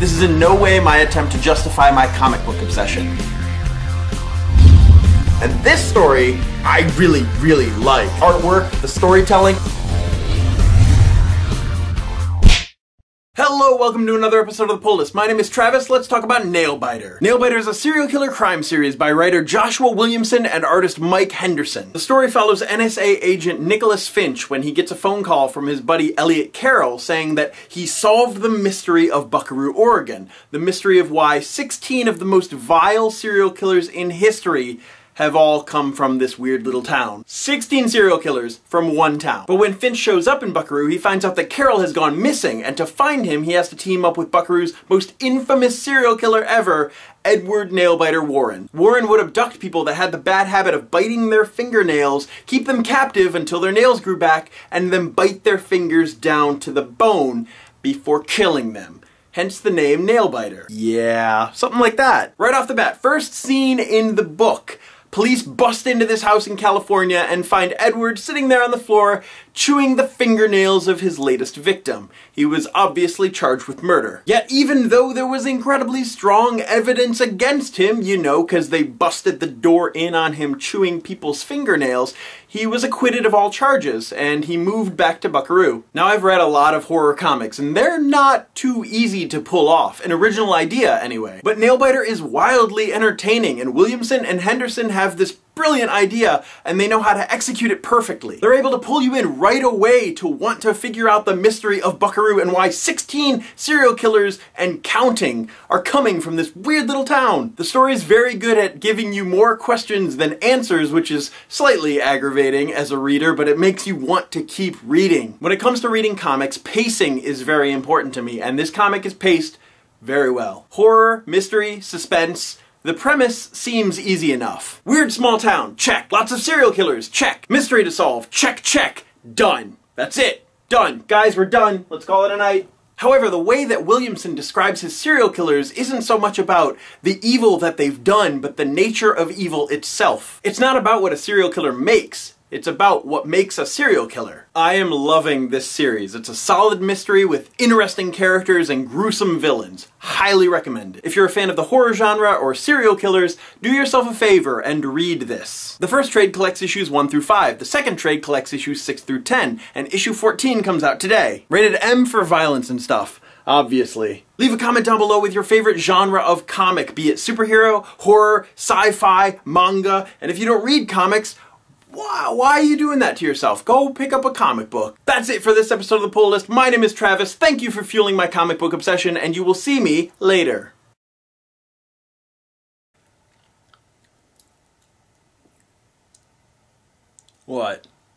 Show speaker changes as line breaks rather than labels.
This is in no way my attempt to justify my comic book obsession. And this story, I really like. Artwork, the storytelling. Hello, welcome to another episode of The Pull List. My name is Travis. Let's talk about Nailbiter. Nailbiter is a serial killer crime series by writer Joshua Williamson and artist Mike Henderson. The story follows NSA agent Nicholas Finch when he gets a phone call from his buddy Elliot Carroll saying that he solved the mystery of Buckaroo, Oregon. The mystery of why 16 of the most vile serial killers in history have all come from this weird little town. 16 serial killers from one town. But when Finch shows up in Buckaroo, he finds out that Carroll has gone missing, and to find him, he has to team up with Buckaroo's most infamous serial killer ever, Edward Nailbiter Warren. Warren would abduct people that had the bad habit of biting their fingernails, keep them captive until their nails grew back, and then bite their fingers down to the bone before killing them. Hence the name Nailbiter. Yeah, something like that. Right off the bat, first scene in the book. Police bust into this house in California and find Edward sitting there on the floor, chewing the fingernails of his latest victim. He was obviously charged with murder. Yet even though there was incredibly strong evidence against him, you know, because they busted the door in on him chewing people's fingernails, he was acquitted of all charges, and he moved back to Buckaroo. Now, I've read a lot of horror comics, and they're not too easy to pull off. An original idea, anyway. But Nailbiter is wildly entertaining, and Williamson and Henderson have this brilliant idea, and they know how to execute it perfectly. They're able to pull you in right away to want to figure out the mystery of Buckaroo and why 16 serial killers and counting are coming from this weird little town. The story is very good at giving you more questions than answers, which is slightly aggravating as a reader, but it makes you want to keep reading. When it comes to reading comics, pacing is very important to me, and this comic is paced very well. Horror, mystery, suspense. The premise seems easy enough. Weird small town, check. Lots of serial killers, check. Mystery to solve, check, check. Done. That's it. Done. Guys, we're done. Let's call it a night. However, the way that Williamson describes his serial killers isn't so much about the evil that they've done, but the nature of evil itself. It's not about what a serial killer makes. It's about what makes a serial killer. I am loving this series. It's a solid mystery with interesting characters and gruesome villains. Highly recommend it. If you're a fan of the horror genre or serial killers, do yourself a favor and read this. The first trade collects issues 1 through 5. The second trade collects issues 6 through 10. And issue 14 comes out today. Rated M for violence and stuff. Obviously. Leave a comment down below with your favorite genre of comic, be it superhero, horror, sci-fi, manga, and if you don't read comics, why are you doing that to yourself? Go pick up a comic book. That's it for this episode of The Pull List. My name is Travis. Thank you for fueling my comic book obsession, and you will see me later. What?